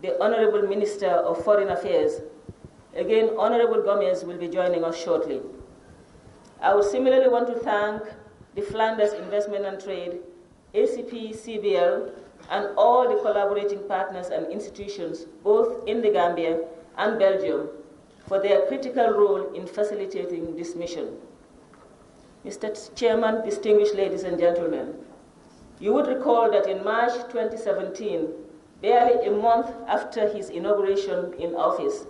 the Honorable Minister of Foreign Affairs. Again, Honorable Gomez will be joining us shortly. I would similarly want to thank the Flanders Investment and Trade, ACP, CBL, and all the collaborating partners and institutions, both in the Gambia and Belgium, for their critical role in facilitating this mission. Mr. Chairman, distinguished ladies and gentlemen, you would recall that in March 2017, barely a month after his inauguration in office,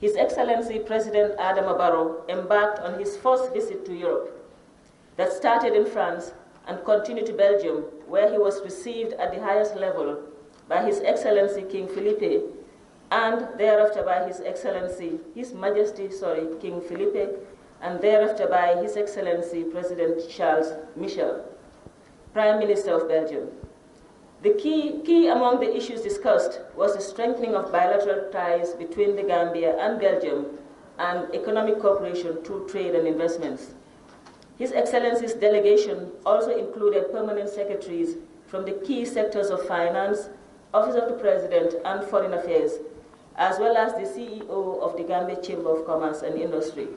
His Excellency President Adama Barrow embarked on his first visit to Europe that started in France and continued to Belgium, where he was received at the highest level by His Excellency King Felipe, and thereafter by His Excellency, His Majesty, King Felipe, and thereafter by His Excellency President Charles Michel, Prime Minister of Belgium. The key among the issues discussed was the strengthening of bilateral ties between the Gambia and Belgium and economic cooperation through trade and investments. His Excellency's delegation also included permanent secretaries from the key sectors of finance, Office of the President, and Foreign Affairs, as well as the CEO of the Gambia Chamber of Commerce and Industry.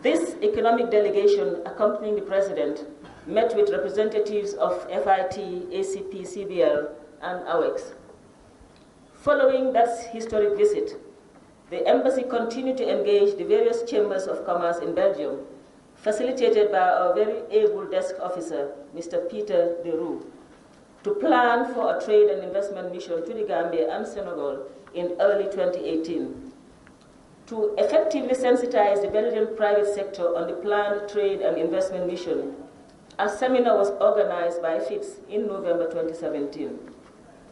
This economic delegation, accompanying the President, met with representatives of FIT, ACP, CBL, and AWEX. Following that historic visit, the embassy continued to engage the various chambers of commerce in Belgium, facilitated by our very able desk officer, Mr. Peter Deroux, to plan for a trade and investment mission to the Gambia and Senegal in early 2018. To effectively sensitize the Belgian private sector on the planned trade and investment mission, a seminar was organized by FITS in November 2017.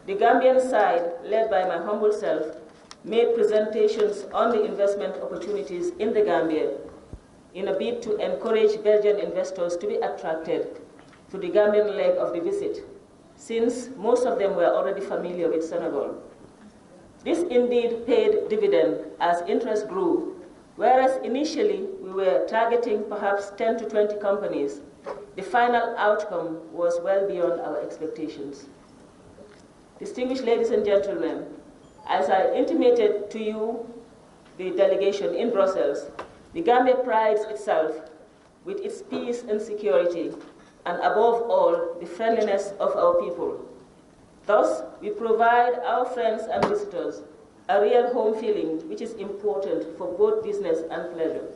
The Gambian side, led by my humble self, made presentations on the investment opportunities in the Gambia in a bid to encourage Belgian investors to be attracted to the Gambian leg of the visit, since most of them were already familiar with Senegal. This indeed paid dividend as interest grew, whereas initially we were targeting perhaps 10 to 20 companies. The final outcome was well beyond our expectations. Distinguished ladies and gentlemen, as I intimated to you, the delegation in Brussels, the Gambia prides itself with its peace and security, and above all, the friendliness of our people. Thus, we provide our friends and visitors a real home feeling, which is important for both business and pleasure.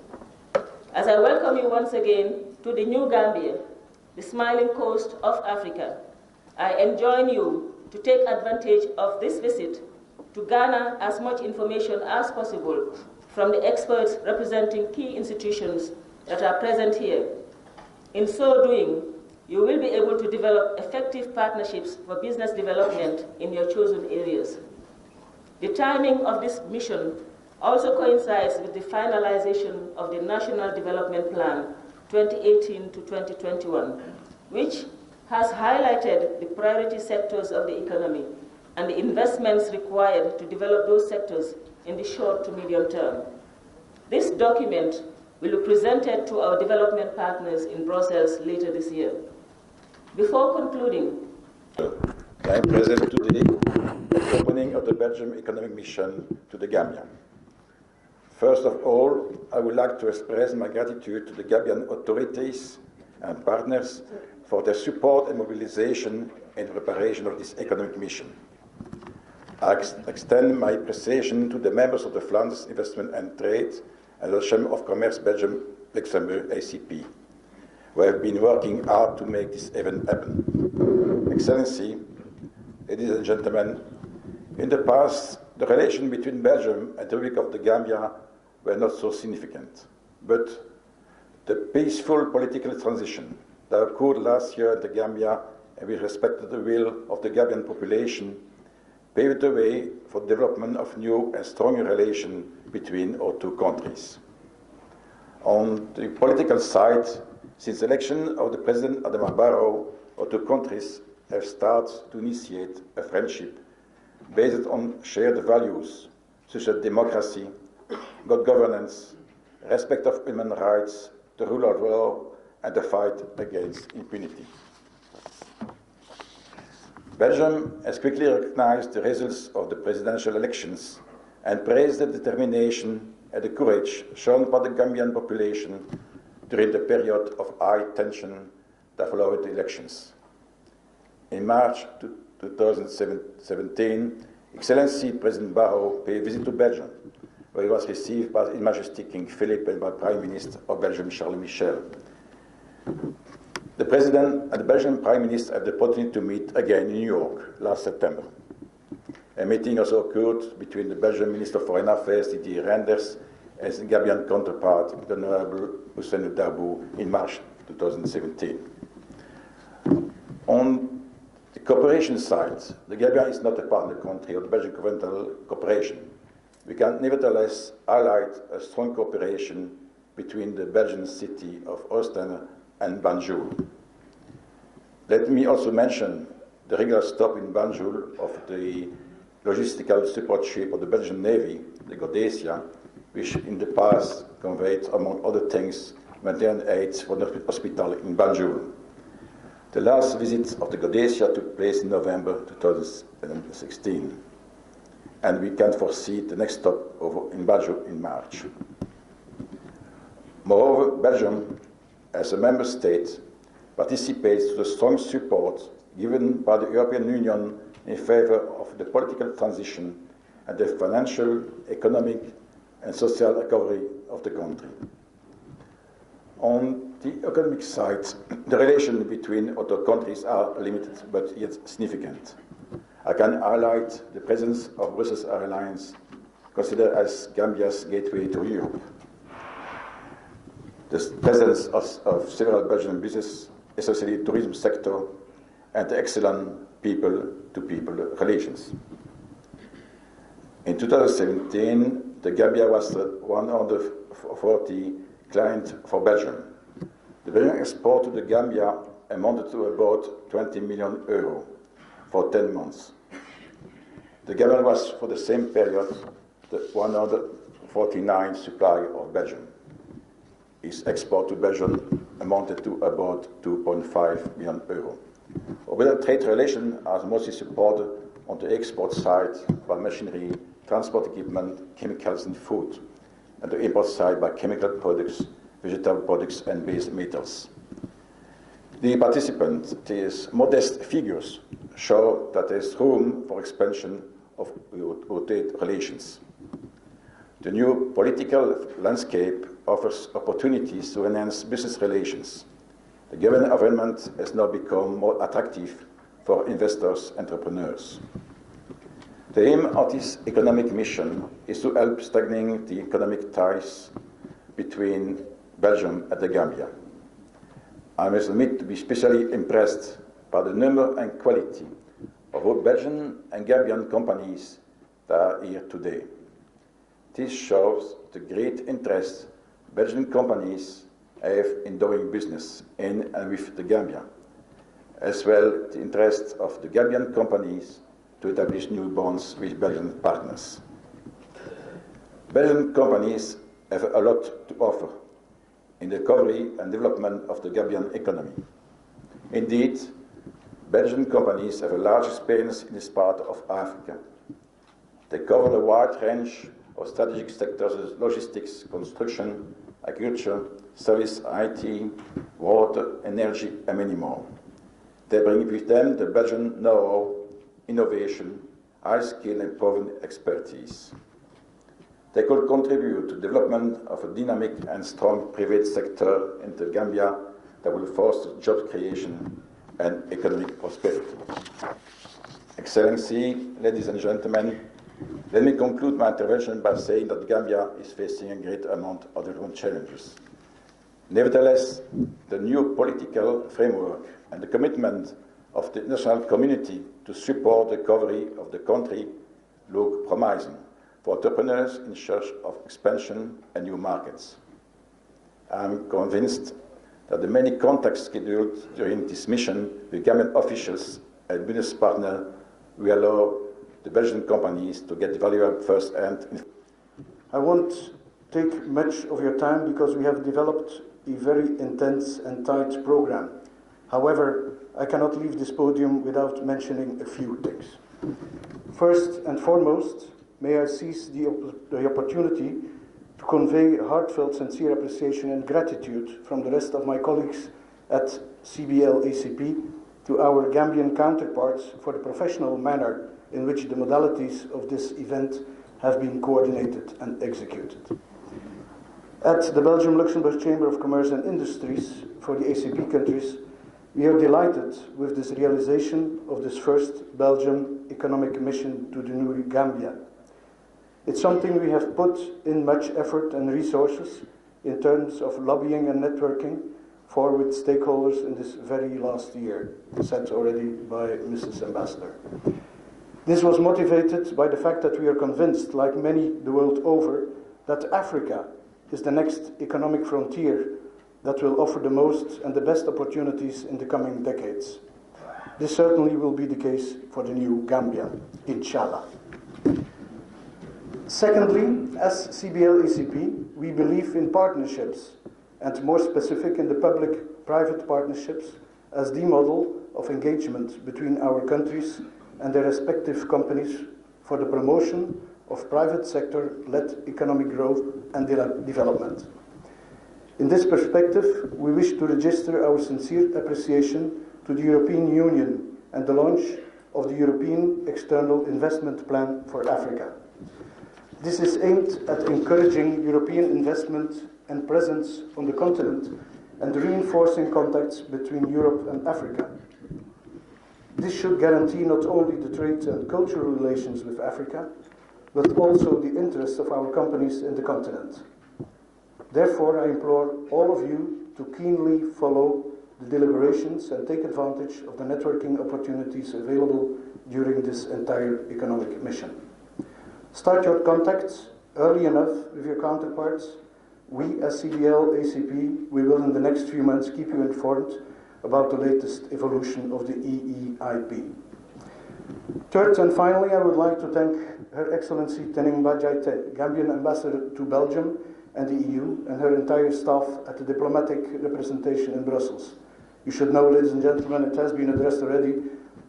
As I welcome you once again to the new Gambia, the smiling coast of Africa, I enjoin you to take advantage of this visit to garner as much information as possible from the experts representing key institutions that are present here. In so doing, you will be able to develop effective partnerships for business development in your chosen areas. The timing of this mission also coincides with the finalization of the National Development Plan 2018 to 2021, which has highlighted the priority sectors of the economy and the investments required to develop those sectors in the short to medium term. This document will be presented to our development partners in Brussels later this year. Before concluding, I am present today at the opening of the Belgium Economic Mission to the Gambia. First of all, I would like to express my gratitude to the Gambian authorities and partners for their support and mobilization in preparation of this economic mission. I extend my appreciation to the members of the Flanders Investment and Trade and the Chamber of Commerce Belgium, Luxembourg, ACP, who have been working hard to make this event happen. Excellency, ladies and gentlemen, in the past, the relation between Belgium and the Republic of the Gambia were not so significant, but the peaceful political transition that occurred last year in the Gambia and with respect to the will of the Gambian population paved the way for the development of new and stronger relations between our two countries. On the political side, since the election of the President Adama Barrow, our two countries have started to initiate a friendship based on shared values such as democracy, good governance, respect of human rights, the rule of law, and the fight against impunity. Belgium has quickly recognized the results of the presidential elections and praised the determination and the courage shown by the Gambian population during the period of high tension that followed the elections. In March 2017, Excellency President Barrow paid a visit to Belgium, where he was received by His Majesty King Philip and by Prime Minister of Belgium, Charles Michel. The President and the Belgian Prime Minister had the opportunity to meet again in New York last September. A meeting also occurred between the Belgian Minister of Foreign Affairs, Didier Reynders, and his Gambian counterpart, the Honorable Hussein Darbou, in March 2017. On the cooperation side, the Gambia is not a partner country of the Belgian governmental cooperation. We can nevertheless highlight a strong cooperation between the Belgian city of Ostende and Banjul. Let me also mention the regular stop in Banjul of the logistical support ship of the Belgian Navy, the Godesia, which in the past conveyed, among other things, humanitarian aid for the hospital in Banjul. The last visit of the Godesia took place in November 2016, and we can foresee the next stop in Banjul in March. Moreover, Belgium, as a member state, participates to the strong support given by the European Union in favor of the political transition and the financial, economic, and social recovery of the country. On the economic side, the relations between other countries are limited but yet significant. I can highlight the presence of Brussels Airlines, considered as Gambia's gateway to Europe. The presence of several Belgian businesses, especially the tourism sector, and the excellent people-to-people relations. In 2017, the Gambia was the 140 client for Belgium. The Belgian export to the Gambia amounted to about 20 million euro for 10 months. The Gambia was, for the same period, the 149 supplier of Belgium. Its export to Belgium amounted to about 2.5 million euro. Our trade relations are mostly supported on the export side by machinery, transport equipment, chemicals and food, and the import side by chemical products, vegetable products and base metals. The participants' modest figures show that there is room for expansion of our trade relations. The new political landscape offers opportunities to enhance business relations. The Gambian environment has now become more attractive for investors and entrepreneurs. The aim of this economic mission is to help strengthening the economic ties between Belgium and the Gambia. I must admit to be especially impressed by the number and quality of both Belgian and Gambian companies that are here today. This shows the great interest Belgian companies have in doing business in and with the Gambia, as well as the interest of the Gambian companies to establish new bonds with Belgian partners. Belgian companies have a lot to offer in the recovery and development of the Gambian economy. Indeed, Belgian companies have a large experience in this part of Africa. They cover a wide range of strategic sectors such as logistics, construction, agriculture, service, IT, water, energy, and many more. They bring with them the Belgian know-how, innovation, high skill, and proven expertise. They could contribute to the development of a dynamic and strong private sector in the Gambia that will foster job creation and economic prosperity. Excellency, ladies and gentlemen, let me conclude my intervention by saying that Gambia is facing a great amount of different challenges. Nevertheless, the new political framework and the commitment of the international community to support the recovery of the country look promising for entrepreneurs in search of expansion and new markets. I am convinced that the many contacts scheduled during this mission with Gambian officials and business partners will allow the Belgian companies to get valuable first-hand. I won't take much of your time because we have developed a very intense and tight program. However, I cannot leave this podium without mentioning a few things. First and foremost, may I seize the opportunity to convey heartfelt, sincere appreciation and gratitude from the rest of my colleagues at CBL-ACP to our Gambian counterparts for the professional manner in which the modalities of this event have been coordinated and executed. At the Belgium-Luxembourg Chamber of Commerce and Industries for the ACP countries, we are delighted with this realization of this first Belgium economic mission to the new Gambia. It's something we have put in much effort and resources in terms of lobbying and networking for with stakeholders in this very last year, said already by Mrs. Ambassador. This was motivated by the fact that we are convinced, like many the world over, that Africa is the next economic frontier that will offer the most and the best opportunities in the coming decades. This certainly will be the case for the new Gambia, inshallah. Secondly, as CBL-ACP, we believe in partnerships, and more specific in the public-private partnerships as the model of engagement between our countries and their respective companies for the promotion of private sector-led economic growth and development. In this perspective, we wish to register our sincere appreciation to the European Union and the launch of the European External Investment Plan for Africa. This is aimed at encouraging European investment and presence on the continent and reinforcing contacts between Europe and Africa. This should guarantee not only the trade and cultural relations with Africa, but also the interests of our companies in the continent. Therefore, I implore all of you to keenly follow the deliberations and take advantage of the networking opportunities available during this entire economic mission. Start your contacts early enough with your counterparts. We, as CBL-ACP, we will in the next few months keep you informed about the latest evolution of the EEIP. Third and finally, I would like to thank Her Excellency Tening Bajaite, Gambian Ambassador to Belgium and the EU, and her entire staff at the diplomatic representation in Brussels. You should know, ladies and gentlemen, it has been addressed already,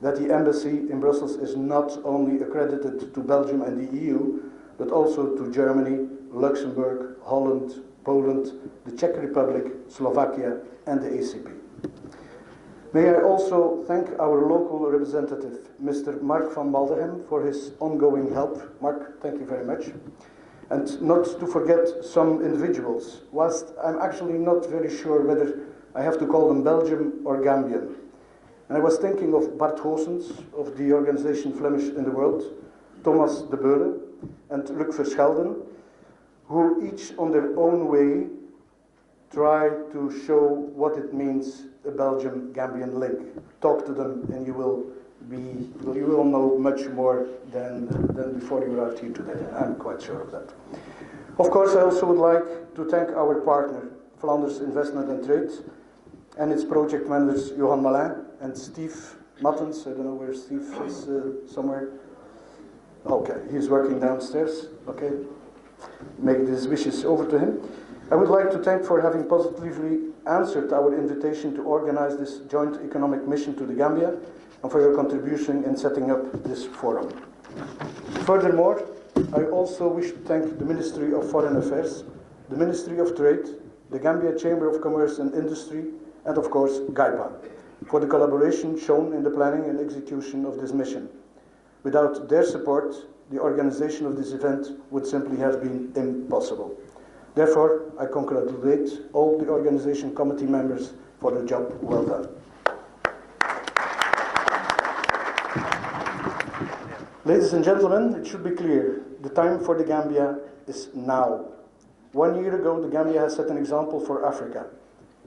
that the embassy in Brussels is not only accredited to Belgium and the EU, but also to Germany, Luxembourg, Holland, Poland, the Czech Republic, Slovakia, and the ACP. May I also thank our local representative, Mr. Mark van Baldegem, for his ongoing help. Mark, thank you very much. And not to forget some individuals, whilst I'm actually not very sure whether I have to call them Belgian or Gambian. And I was thinking of Bart Goossens of the organization Flemish in the World, Thomas de Beule, and Luc Verschelden, who each on their own way try to show what it means, a Belgium-Gambian link. Talk to them and you will know much more than before you arrived here today. I'm quite sure of that. Of course, I also would like to thank our partner, Flanders Investment and Trade, and its project managers, Johan Malin and Steve Mattens. I don't know where Steve is, somewhere. Okay, he's working downstairs. Okay, make these wishes over to him. I would like to thank for having positively answered our invitation to organize this joint economic mission to the Gambia and for your contribution in setting up this forum. Furthermore, I also wish to thank the Ministry of Foreign Affairs, the Ministry of Trade, the Gambia Chamber of Commerce and Industry, and of course, GAIPA, for the collaboration shown in the planning and execution of this mission. Without their support, the organization of this event would simply have been impossible. Therefore, I congratulate all the organization committee members for the job well done. Ladies and gentlemen, it should be clear, the time for the Gambia is now. 1 year ago, the Gambia has set an example for Africa.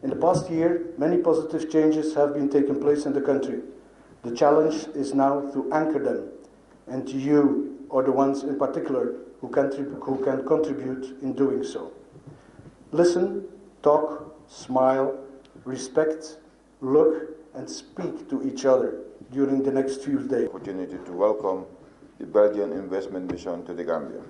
In the past year, many positive changes have been taking place in the country. The challenge is now to anchor them, and you are the ones in particular who can contribute in doing so. Listen, talk, smile, respect, look, and speak to each other during the next few days. Opportunity to welcome the Belgian investment mission to the Gambia.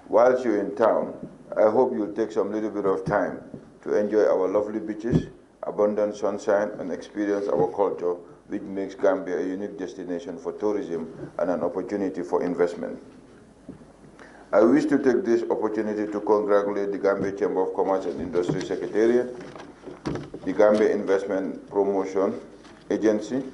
Whilst you're in town, I hope you'll take some little bit of time to enjoy our lovely beaches abundant sunshine, and experience our culture, which makes Gambia a unique destination for tourism and an opportunity for investment. I wish to take this opportunity to congratulate the Gambia Chamber of Commerce and Industry Secretariat, the Gambia Investment Promotion Agency,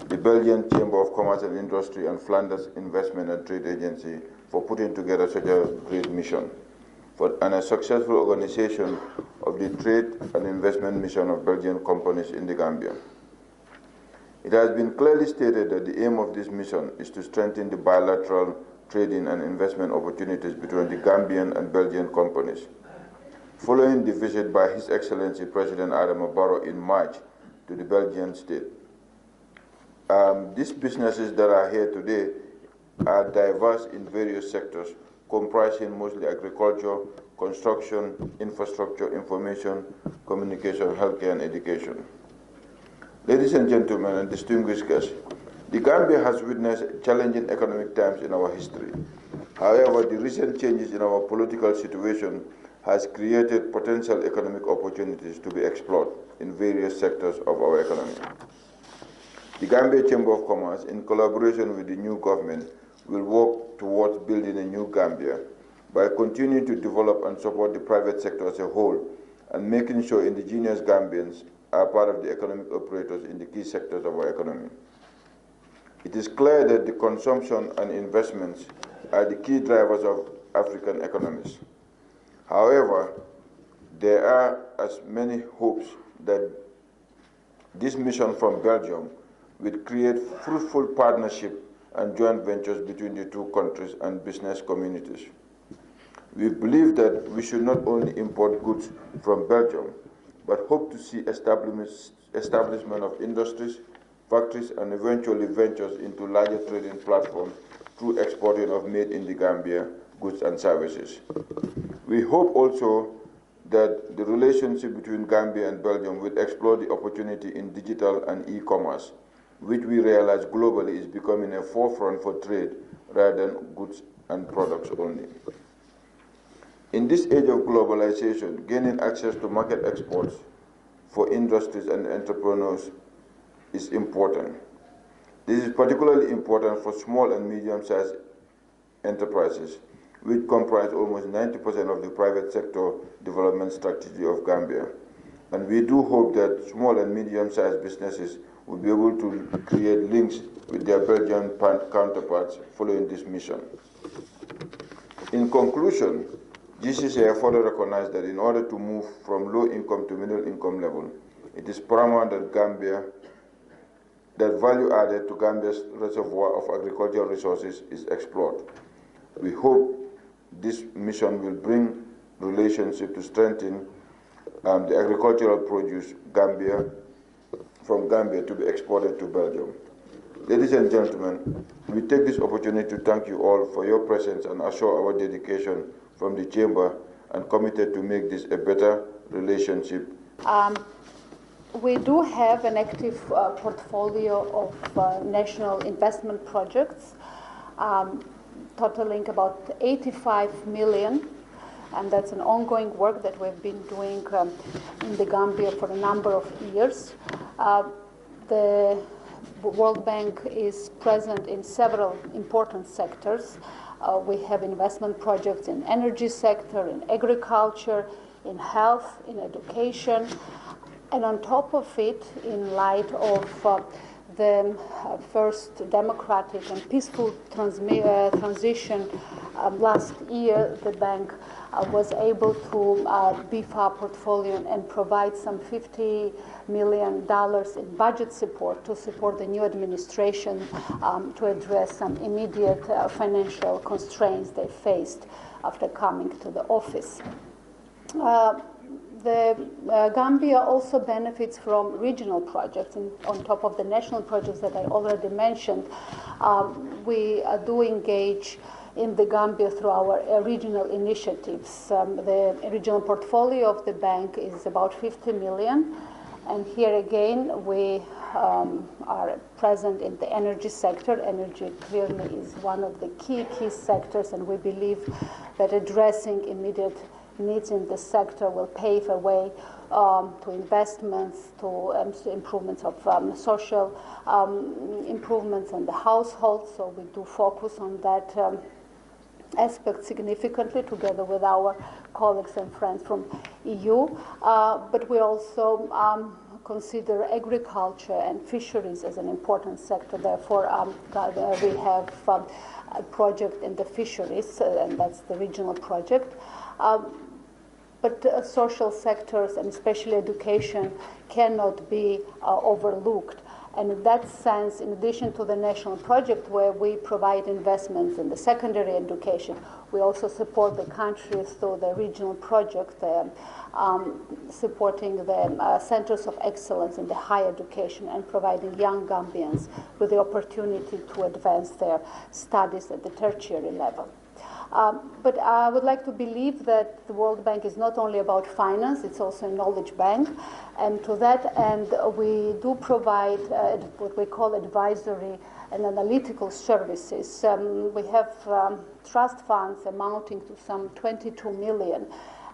the Belgian Chamber of Commerce and Industry, and Flanders Investment and Trade Agency for putting together such a great mission and a successful organization of the trade and investment mission of Belgian companies in the Gambia. It has been clearly stated that the aim of this mission is to strengthen the bilateral trading and investment opportunities between the Gambian and Belgian companies. Following the visit by His Excellency President Adama Barrow in March to the Belgian state, these businesses that are here today are diverse in various sectors, comprising mostly agriculture, construction, infrastructure, information, communication, healthcare, and education. Ladies and gentlemen, and distinguished guests, the Gambia has witnessed challenging economic times in our history. However, the recent changes in our political situation has created potential economic opportunities to be explored in various sectors of our economy. The Gambia Chamber of Commerce, in collaboration with the new government, will work towards building a new Gambia by continuing to develop and support the private sector as a whole and making sure indigenous Gambians are part of the economic operators in the key sectors of our economy. It is clear that the consumption and investments are the key drivers of African economies. However, there are as many hopes that this mission from Belgium will create fruitful partnership and joint ventures between the two countries and business communities. We believe that we should not only import goods from Belgium, but hope to see establishment of industries, factories, and eventually ventures into larger trading platforms through exporting of made in the Gambia goods and services. We hope also that the relationship between Gambia and Belgium will explore the opportunity in digital and e-commerce, which we realize globally is becoming a forefront for trade rather than goods and products only. In this age of globalization, gaining access to market exports for industries and entrepreneurs is important. This is particularly important for small and medium-sized enterprises, which comprise almost 90% of the private sector development strategy of Gambia. And we do hope that small and medium-sized businesses will be able to create links with their Belgian counterparts following this mission. In conclusion, GCCI further recognized that in order to move from low income to middle income level, it is paramount that value added to Gambia's reservoir of agricultural resources is explored. We hope this mission will bring relationship to strengthen the agricultural produce from Gambia to be exported to Belgium. Ladies and gentlemen, we take this opportunity to thank you all for your presence and assure our dedication from the Chamber and committed to make this a better relationship. We do have an active portfolio of national investment projects totaling about 85 million, and that's an ongoing work that we've been doing in the Gambia for a number of years. The World Bank is present in several important sectors. We have investment projects in energy sector, in agriculture, in health, in education. And on top of it, in light of the first democratic and peaceful transition last year, the bank was able to beef up portfolio and provide some $50 million in budget support to support the new administration to address some immediate financial constraints they faced after coming to the office. The Gambia also benefits from regional projects, and on top of the national projects that I already mentioned. We do engage in the Gambia through our regional initiatives. The regional portfolio of the bank is about 50 million, and here again we are present in the energy sector. Energy clearly is one of the key sectors, and we believe that addressing immediate needs in this sector will pave a way to investments, to improvements of social improvements in the household. So we do focus on that aspect significantly together with our colleagues and friends from EU. But we also consider agriculture and fisheries as an important sector. Therefore, we have a project in the fisheries, and that's the regional project. But social sectors, and especially education, cannot be overlooked. And in that sense, in addition to the national project where we provide investments in the secondary education, we also support the country through the regional project, supporting the centers of excellence in the higher education and providing young Gambians with the opportunity to advance their studies at the tertiary level. But I would like to believe that the World Bank is not only about finance, it's also a knowledge bank. And to that end, we do provide what we call advisory and analytical services. We have trust funds amounting to some 22 million.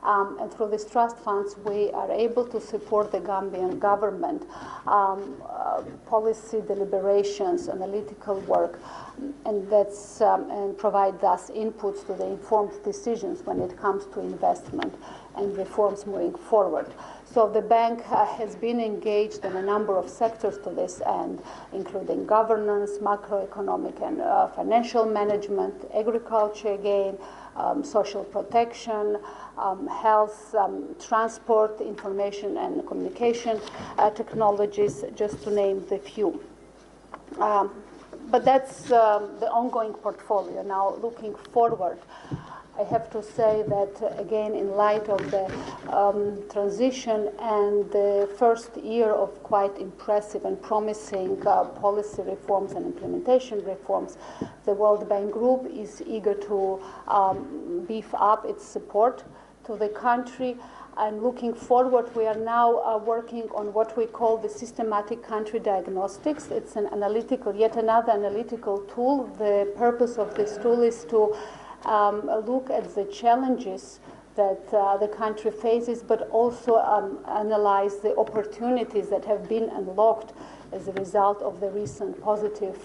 And through these trust funds, we are able to support the Gambian government, policy deliberations, analytical work, and that's and provide thus inputs to the informed decisions when it comes to investment and reforms moving forward. So the bank has been engaged in a number of sectors to this end, including governance, macroeconomic and financial management, agriculture again, social protection, health, transport, information and communication technologies, just to name the few. But that's the ongoing portfolio. Now, looking forward, I have to say that, again, in light of the transition and the first year of quite impressive and promising policy reforms and implementation reforms, the World Bank Group is eager to beef up its support to the country. And looking forward, we are now working on what we call the systematic country diagnostics. It's an analytical, yet another analytical tool. The purpose of this tool is to look at the challenges that the country faces, but also analyze the opportunities that have been unlocked as a result of the recent positive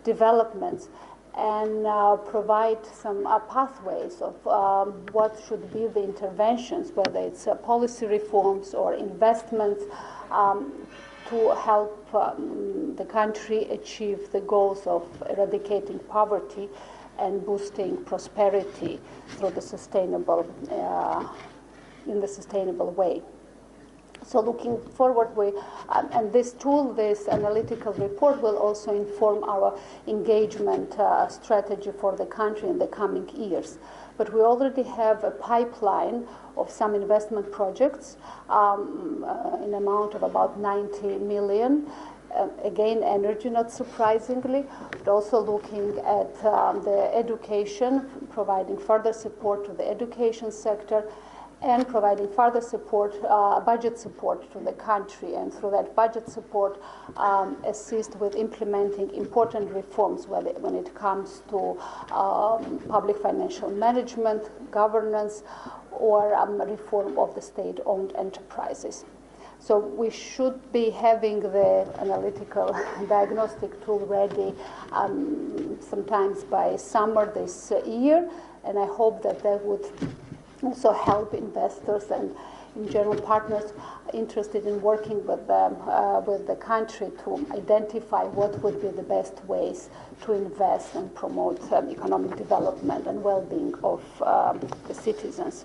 developments, and provide some pathways of what should be the interventions, whether it's policy reforms or investments, to help the country achieve the goals of eradicating poverty and boosting prosperity through the sustainable, in the sustainable way. So looking forward, and this tool, this analytical report, will also inform our engagement strategy for the country in the coming years. But we already have a pipeline of some investment projects in amount of about 90 million. Again, energy, not surprisingly, but also looking at the education, providing further support to the education sector, and providing further support, budget support to the country, and through that budget support, assist with implementing important reforms when it comes to public financial management, governance, or reform of the state-owned enterprises. So we should be having the analytical diagnostic tool ready sometimes by summer this year, and I hope that that would also help investors and in general partners interested in working with the country to identify what would be the best ways to invest and promote economic development and well-being of the citizens.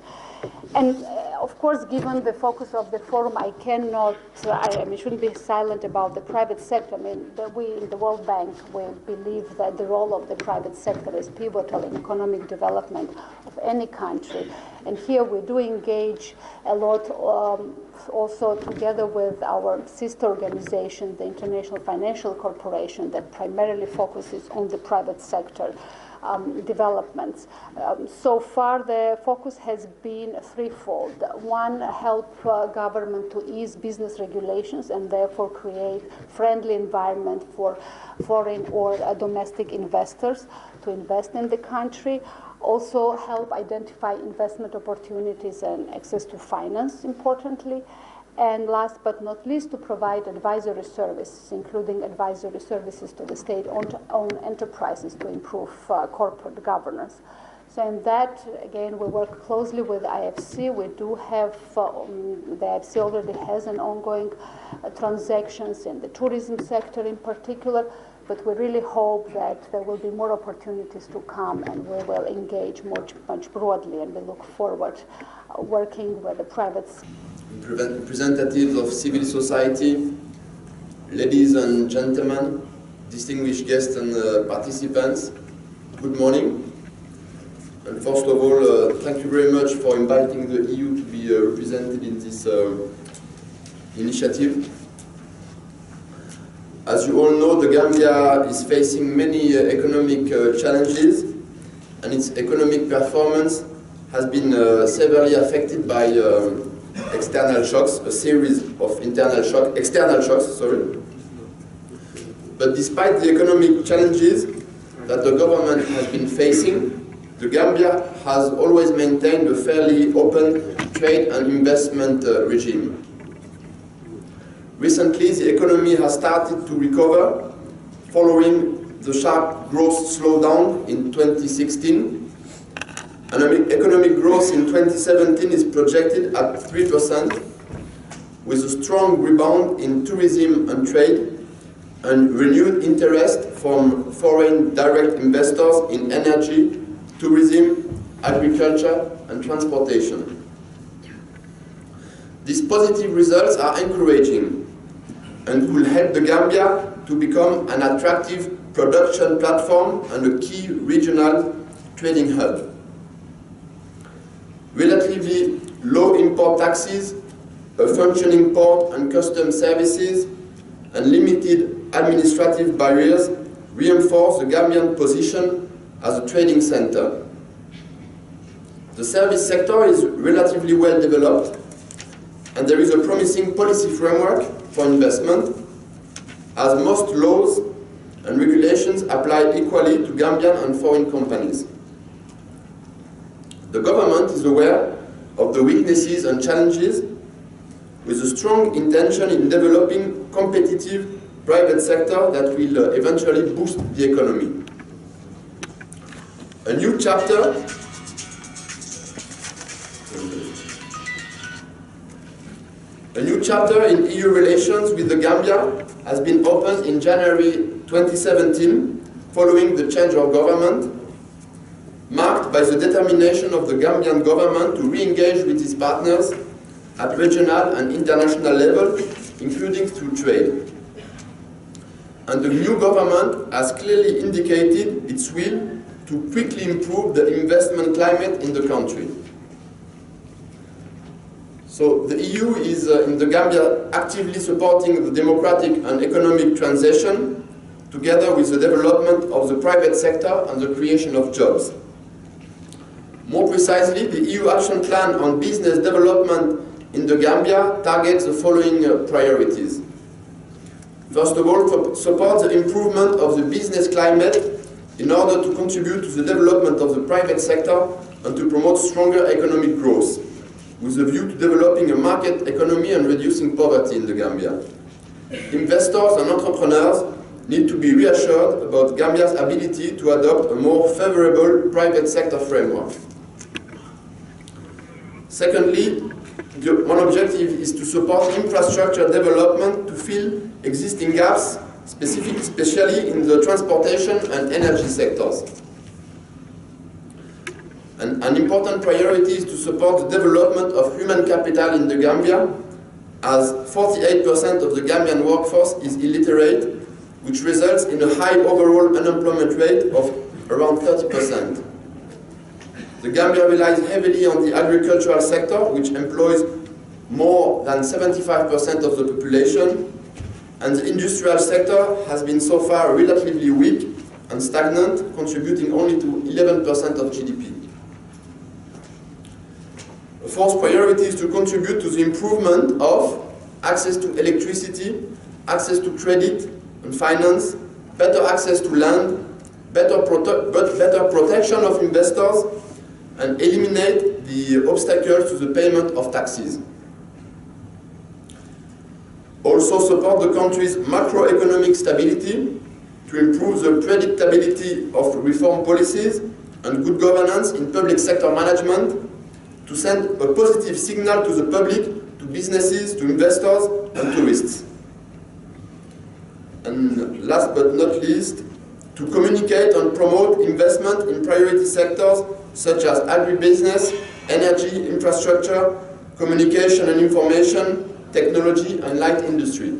And of course, given the focus of the forum, I cannot, I mean, shouldn't be silent about the private sector. I mean, we in the World Bank, we believe that the role of the private sector is pivotal in economic development of any country. And here we do engage a lot also together with our sister organization, the International Financial Corporation, that primarily focuses on the private sector. developments. So far, the focus has been threefold. One, help government to ease business regulations and therefore create friendly environment for foreign or domestic investors to invest in the country. Also help identify investment opportunities and access to finance, importantly. And last but not least, to provide advisory services, including advisory services to the state-owned enterprises to improve corporate governance. So in that, again, we work closely with IFC. We do have, the IFC already has an ongoing transactions in the tourism sector in particular, but we really hope that there will be more opportunities to come and we will engage much broadly, and we look forward working with the private representatives of civil society, ladies and gentlemen, distinguished guests and participants, good morning. And first of all, thank you very much for inviting the EU to be represented in this initiative. As you all know, the Gambia is facing many economic challenges, and its economic performance has been severely affected by external shocks, a series of external shocks, sorry. But despite the economic challenges that the government has been facing, the Gambia has always maintained a fairly open trade and investment regime. Recently, the economy has started to recover following the sharp growth slowdown in 2016. And economic growth in 2017 is projected at 3%, with a strong rebound in tourism and trade, and renewed interest from foreign direct investors in energy, tourism, agriculture, and transportation. These positive results are encouraging and will help the Gambia to become an attractive production platform and a key regional trading hub. Relatively low import taxes, a functioning port and customs services, and limited administrative barriers reinforce the Gambian position as a trading center. The service sector is relatively well developed, and there is a promising policy framework for investment, as most laws and regulations apply equally to Gambian and foreign companies. The government is aware of the weaknesses and challenges, with a strong intention in developing competitive private sector that will eventually boost the economy. A new chapter in EU relations with the Gambia has been opened in January 2017 following the change of government, marked by the determination of the Gambian government to re-engage with its partners at regional and international level, including through trade. And the new government has clearly indicated its will to quickly improve the investment climate in the country. So the EU is in the Gambia actively supporting the democratic and economic transition, together with the development of the private sector and the creation of jobs. More precisely, the EU Action Plan on Business Development in the Gambia targets the following priorities. First of all, support the improvement of the business climate in order to contribute to the development of the private sector and to promote stronger economic growth, with a view to developing a market economy and reducing poverty in the Gambia. Investors and entrepreneurs need to be reassured about Gambia's ability to adopt a more favorable private sector framework. Secondly, one objective is to support infrastructure development to fill existing gaps, especially in the transportation and energy sectors. An important priority is to support the development of human capital in the Gambia, as 48% of the Gambian workforce is illiterate, which results in a high overall unemployment rate of around 30%. The Gambia relies heavily on the agricultural sector, which employs more than 75% of the population, and the industrial sector has been so far relatively weak and stagnant, contributing only to 11% of GDP. The fourth priority is to contribute to the improvement of access to electricity, access to credit and finance, better access to land, better protection of investors, and eliminate the obstacles to the payment of taxes. Also support the country's macroeconomic stability to improve the predictability of reform policies and good governance in public sector management, to send a positive signal to the public, to businesses, to investors and tourists. And last but not least, to communicate and promote investment in priority sectors such as agribusiness, energy, infrastructure, communication and information, technology and light industry.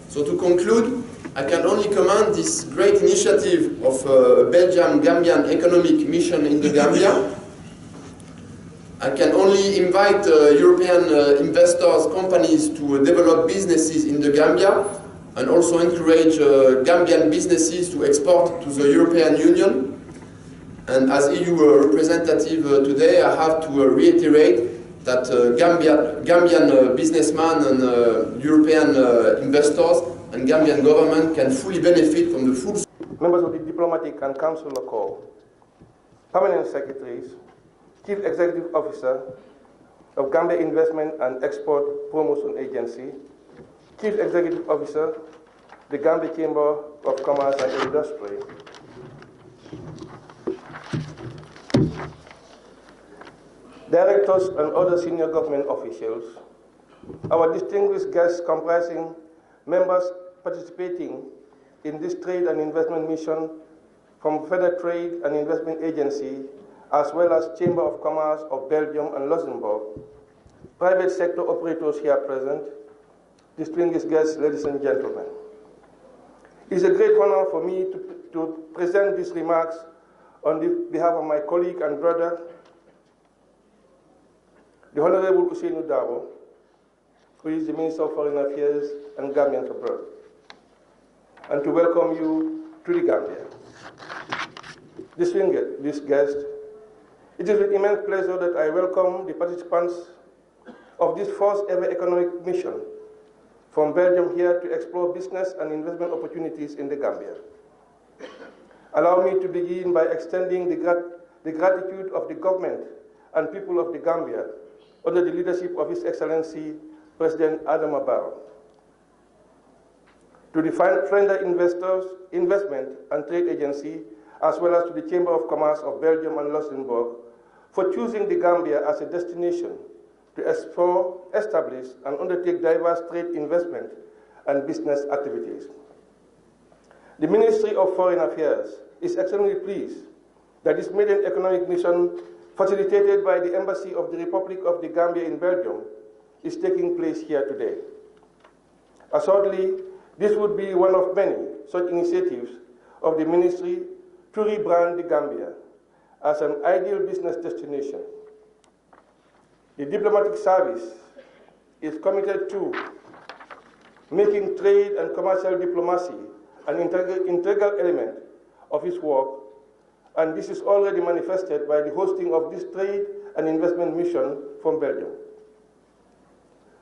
So to conclude, I can only commend this great initiative of a Belgian-Gambian economic mission in the Gambia. I can only invite European investors, companies to develop businesses in the Gambia, and also encourage Gambian businesses to export to the European Union. And as EU representative today, I have to reiterate that Gambian businessmen and European investors and Gambian government can fully benefit from the full... Members of the Diplomatic and Consular Corps, Permanent Secretaries, Chief Executive Officer of Gambia Investment and Export Promotion Agency, Chief Executive Officer, the Gambia Chamber of Commerce and Industry, Directors and other senior government officials, our distinguished guests comprising members participating in this trade and investment mission from Federal Trade and Investment Agency, as well as Chamber of Commerce of Belgium and Luxembourg, private sector operators here present, distinguished guests, ladies and gentlemen. It is a great honor for me to present these remarks on behalf of my colleague and brother, the Honorable Ousainou Darboe, who is the Minister of Foreign Affairs and Gambians abroad, and to welcome you to the Gambia. Distinguished guest, it is with immense pleasure that I welcome the participants of this first ever economic mission from Belgium here to explore business and investment opportunities in the Gambia. Allow me to begin by extending the gratitude of the government and people of the Gambia under the leadership of His Excellency President Adama Barrow, to the Friendly Investment and Trade Agency, as well as to the Chamber of Commerce of Belgium and Luxembourg, for choosing the Gambia as a destination to explore, establish, and undertake diverse trade investment and business activities. The Ministry of Foreign Affairs is extremely pleased that this maiden economic mission, facilitated by the Embassy of the Republic of the Gambia in Belgium, is taking place here today. Assuredly, this would be one of many such initiatives of the Ministry to rebrand the Gambia as an ideal business destination. The diplomatic service is committed to making trade and commercial diplomacy an integral element of its work, and this is already manifested by the hosting of this trade and investment mission from Belgium.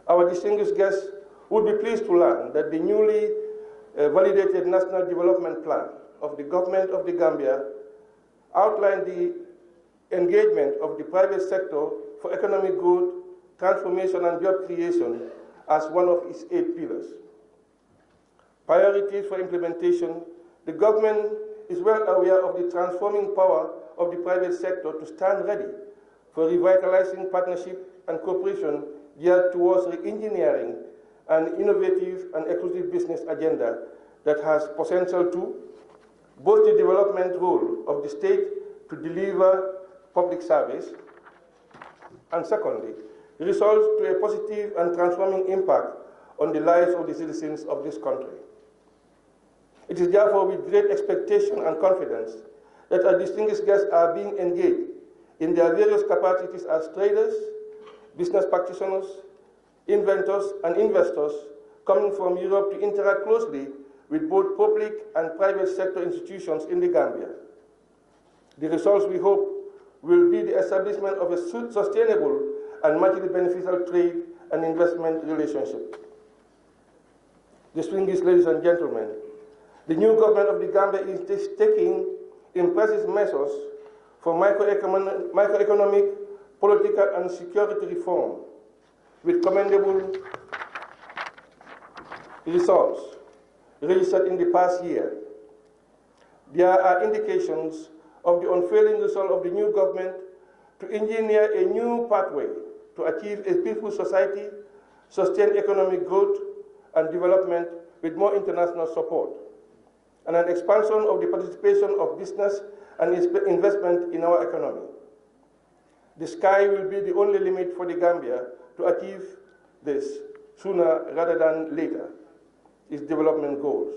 Our distinguished guests would be pleased to learn that the newly validated National Development Plan of the Government of the Gambia outlined the engagement of the private sector for economic growth, transformation, and job creation as one of its 8 pillars. Priorities for implementation: the government is well aware of the transforming power of the private sector to stand ready for revitalizing partnership and cooperation geared towards re-engineering an innovative and exclusive business agenda that has potential to both the development role of the state to deliver public service, and secondly, results to a positive and transforming impact on the lives of the citizens of this country. It is therefore with great expectation and confidence that our distinguished guests are being engaged in their various capacities as traders, business practitioners, inventors, and investors coming from Europe to interact closely with both public and private sector institutions in the Gambia. The results, we hope, will be the establishment of a sustainable and mutually beneficial trade and investment relationship. Distinguished ladies and gentlemen, the new government of the Gambia is taking impressive measures for microeconomic, political, and security reform with commendable results registered in the past year. There are indications of the unfailing resolve of the new government to engineer a new pathway to achieve a peaceful society, sustain economic growth and development with more international support, and an expansion of the participation of business and investment in our economy. The sky will be the only limit for the Gambia to achieve this sooner rather than later, its development goals.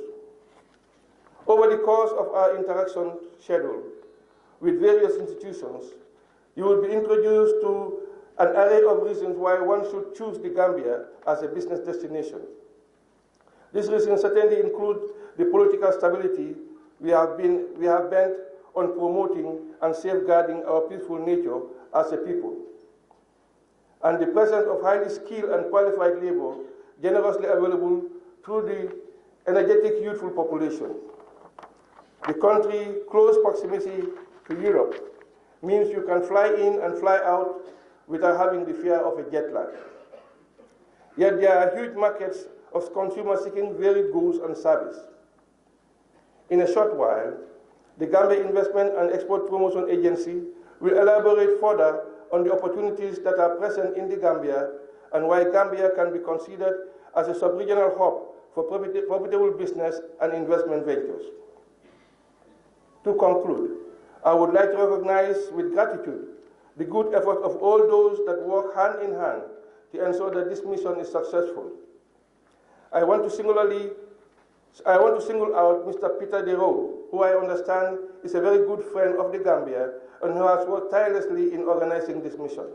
Over the course of our interaction schedule with various institutions, you will be introduced to an array of reasons why one should choose the Gambia as a business destination. These reasons certainly include the political stability we have bent on promoting and safeguarding our peaceful nature as a people, and the presence of highly skilled and qualified labor generously available through the energetic youthful population. The country's close proximity to Europe means you can fly in and fly out without having the fear of a jet lag. Yet there are huge markets of consumers seeking varied goods and service. In a short while, the Gambia Investment and Export Promotion Agency will elaborate further on the opportunities that are present in the Gambia and why Gambia can be considered as a sub-regional hub for profitable business and investment ventures. To conclude, I would like to recognize with gratitude the good effort of all those that work hand in hand to ensure that this mission is successful. I want to single out Mr. Peter Dero, who I understand is a very good friend of the Gambia and who has worked tirelessly in organizing this mission.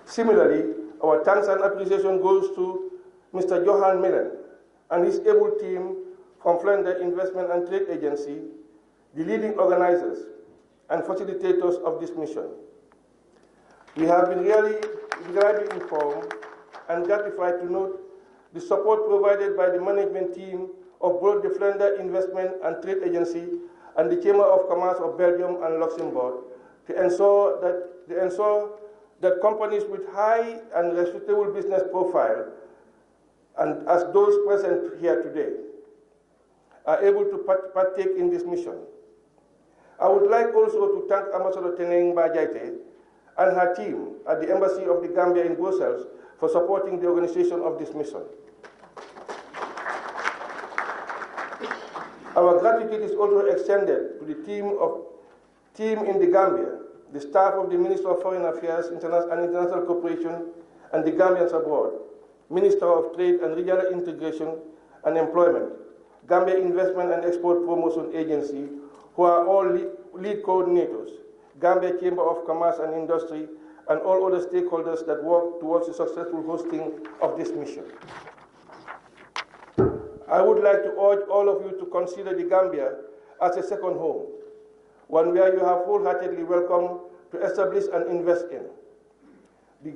Similarly, our thanks and appreciation goes to Mr. Johan Millen and his able team from Flender Investment and Trade Agency, the leading organizers and facilitators of this mission. We have been really informed and gratified to note the support provided by the management team of both the Flender Investment and Trade Agency and the Chamber of Commerce of Belgium and Luxembourg to ensure that companies with high and respectable business profile, and as those present here today, are able to partake in this mission. I would like also to thank Ambassador Teneng Bajaite and her team at the Embassy of the Gambia in Brussels for supporting the organization of this mission. Our gratitude is also extended to the team in the Gambia, the staff of the Minister of Foreign Affairs and International Cooperation and the Gambians abroad, Minister of Trade and Regional Integration and Employment, Gambia Investment and Export Promotion Agency, who are all lead coordinators, Gambia Chamber of Commerce and Industry, and all other stakeholders that work towards the successful hosting of this mission. I would like to urge all of you to consider the Gambia as a second home, one where you have wholeheartedly welcome to establish and invest in. The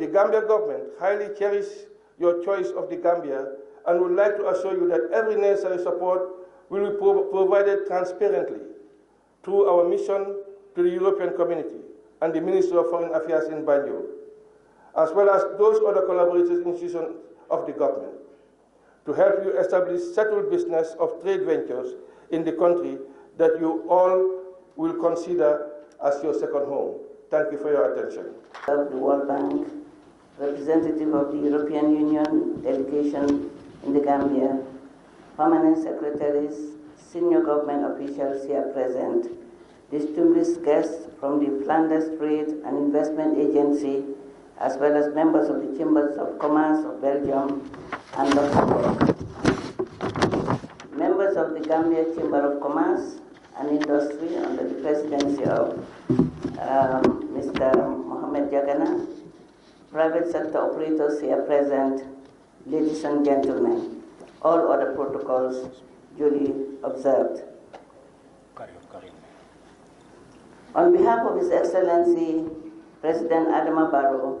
Gambia government highly cherishes your choice of the Gambia and would like to assure you that every necessary support will be provided transparently through our mission to the European community and the Ministry of Foreign Affairs in Banjul, as well as those other collaborative institutions of the government, to help you establish settled business of trade ventures in the country that you all will consider as your second home. Thank you for your attention. Of the World Bank, representative of the European Union delegation in the Gambia, permanent secretaries, senior government officials here present, distinguished guests from the Flanders Trade and Investment Agency, as well as members of the Chambers of Commerce of Belgium and Luxembourg, members of the Gambia Chamber of Commerce and Industry under the presidency of Mr. Mohamed Jagana, private sector operators here present, ladies and gentlemen, all other protocols duly observed. On behalf of His Excellency President Adama Barrow,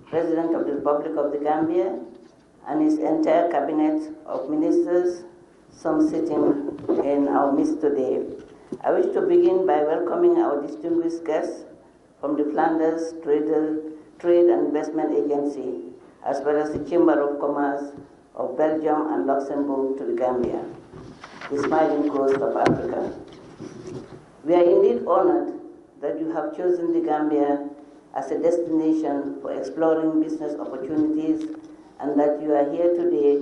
President of the Republic of the Gambia, and his entire cabinet of ministers, some sitting in our midst today, I wish to begin by welcoming our distinguished guests from the Flanders Trade and Investment Agency, as well as the Chamber of Commerce of Belgium and Luxembourg to the Gambia, the smiling coast of Africa. We are indeed honored that you have chosen the Gambia as a destination for exploring business opportunities, and that you are here today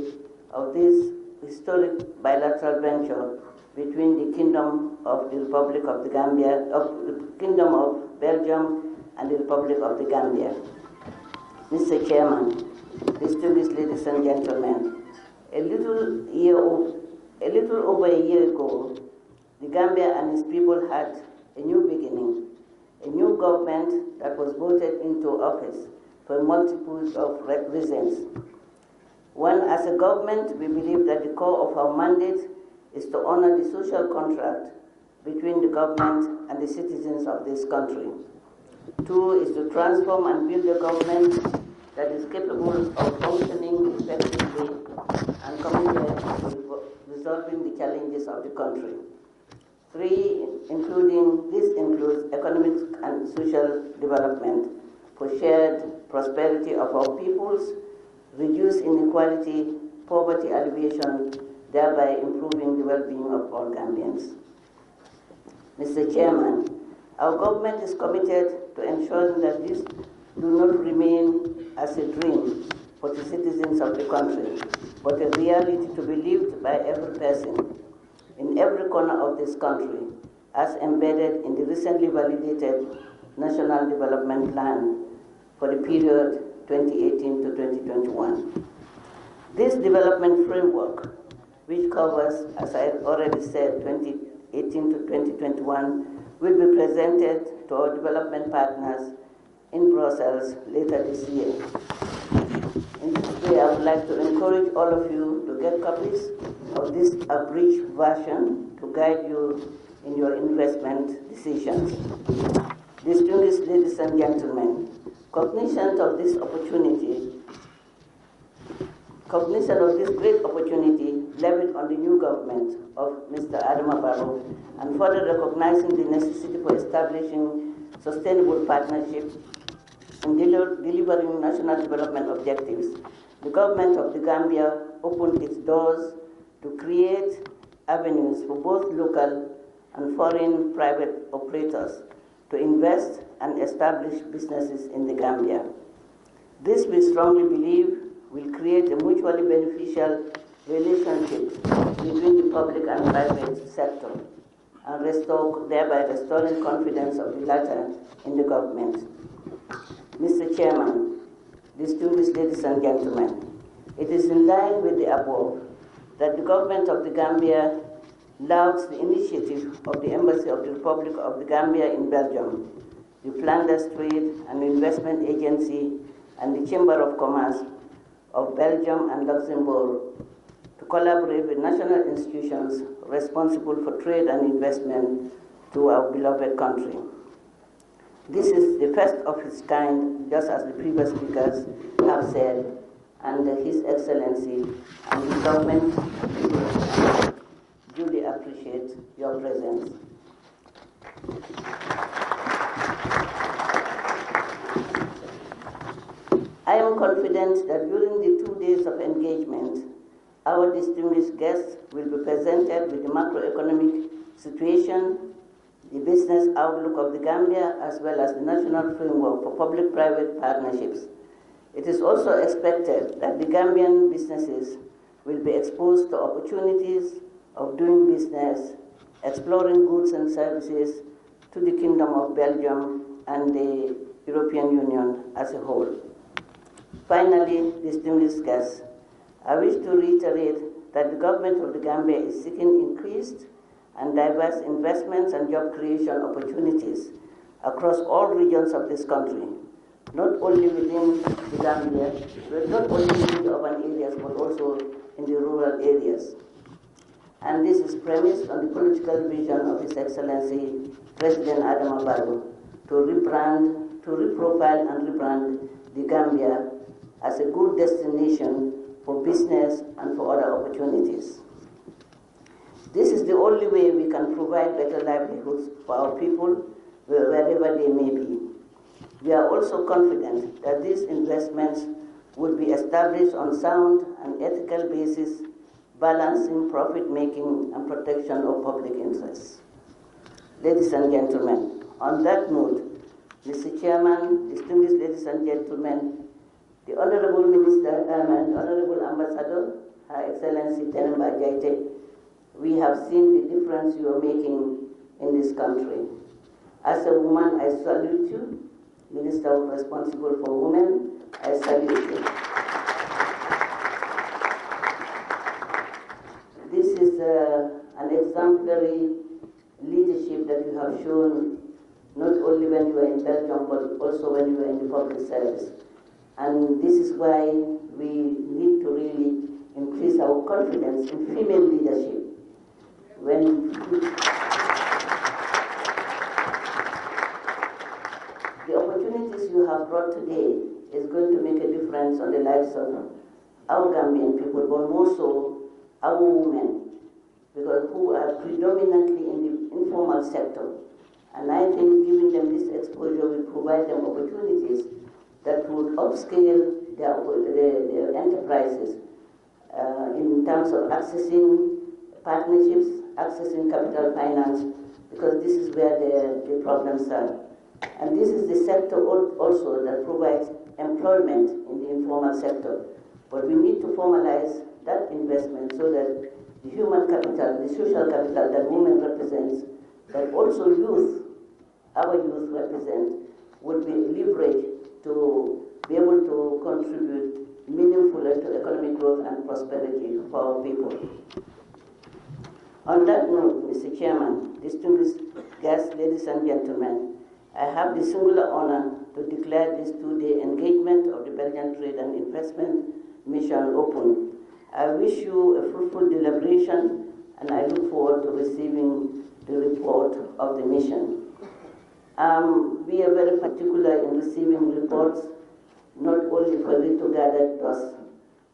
of this historic bilateral venture between the Kingdom of the Republic of the Gambia, of the Kingdom of Belgium and the Republic of the Gambia. Mr. Chairman, distinguished ladies and gentlemen, a little over a year ago, the Gambia and its people had a new beginning, a new government that was voted into office for multitudes of reasons. One, as a government, we believe that the core of our mandate is to honor the social contract between the government and the citizens of this country. Two, is to transform and build a government that is capable of functioning effectively and committed to resolving the challenges of the country. Three, this includes economic and social development for shared prosperity of our peoples, reduce inequality, poverty alleviation, thereby improving the well-being of all Gambians. Mr. Chairman, our government is committed to ensuring that this do not remain as a dream for the citizens of the country, but a reality to be lived by every person in every corner of this country, as embedded in the recently validated National Development Plan for the period 2018 to 2021. This development framework, which covers, as I already said, 2018 to 2021, will be presented to our development partners in Brussels later this year. In this way, I would like to encourage all of you to get copies of this abridged version to guide you in your investment decisions. Distinguished ladies and gentlemen, cognizant of this great opportunity levied on the new government of Mr. Adama Barrow, and further recognizing the necessity for establishing sustainable partnership in delivering national development objectives, the government of the Gambia opened its doors to create avenues for both local and foreign private operators to invest and establish businesses in the Gambia. This, we strongly believe, will create a mutually beneficial relationship between the public and private sector, and thereby restoring confidence of the latter in the government. Mr. Chairman, distinguished ladies and gentlemen, it is in line with the above that the government of the Gambia lauds the initiative of the Embassy of the Republic of the Gambia in Belgium, the Flanders Trade and Investment Agency, and the Chamber of Commerce of Belgium and Luxembourg to collaborate with national institutions responsible for trade and investment to our beloved country. This is the first of its kind, just as the previous speakers have said, and His Excellency and the government duly appreciate your presence. I am confident that during the 2 days of engagement, our distinguished guests will be presented with the macroeconomic situation, the business outlook of the Gambia, as well as the national framework for public-private partnerships. It is also expected that the Gambian businesses will be exposed to opportunities of doing business, exploring goods and services to the Kingdom of Belgium and the European Union as a whole. Finally, distinguished guests, I wish to reiterate that the government of the Gambia is seeking increased and diverse investments and job creation opportunities across all regions of this country not only within the Gambia, but not only in the urban areas, but also in the rural areas. And this is premised on the political vision of His Excellency President Adama Barrow to reprofile and rebrand the Gambia as a good destination for business and for other opportunities. This is the only way we can provide better livelihoods for our people wherever they may be. We are also confident that these investments would be established on sound and ethical basis, balancing profit-making and protection of public interests. Ladies and gentlemen, on that note, Mr. Chairman, distinguished ladies and gentlemen, the Honorable Minister and Honorable Ambassador, Her Excellency Tenemba Jaite, we have seen the difference you are making in this country. As a woman, I salute you. Minister responsible for women, I salute you. This is an exemplary leadership that you have shown, not only when you were in Belgium, but also when you were in the public service. And this is why we need to really increase our confidence in female leadership. When the opportunities you have brought today is going to make a difference on the lives of our Gambian people, but more so our women, because who are predominantly in the informal sector. And I think giving them this exposure will provide them opportunities that would upscale their enterprises in terms of accessing partnerships, accessing capital finance, because this is where the problems are. And this is the sector also that provides employment in the informal sector. But we need to formalize that investment so that the human capital, the social capital that women represent, that also youth, our youth represent, would be leveraged to be able to contribute meaningfully to economic growth and prosperity for our people. On that note, Mr. Chairman, distinguished guests, ladies and gentlemen, I have the singular honor to declare this two-day engagement of the Belgian Trade and Investment Mission open. I wish you a fruitful deliberation, and I look forward to receiving the report of the mission. We are very particular in receiving reports, not only for it to gather dust,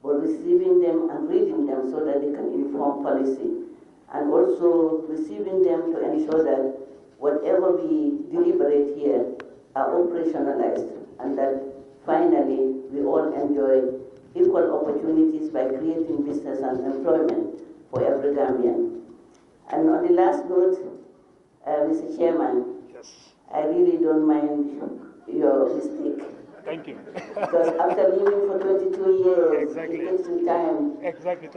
but receiving them and reading them so that they can inform policy, and also receiving them to ensure that whatever we deliberate here are operationalized, and that finally we all enjoy equal opportunities by creating business and employment for every Gambian. And on the last note, Mr. Chairman, yes, I really don't mind your mistake. Thank you. Because after living for 22 years, exactly, it takes some time. Exactly.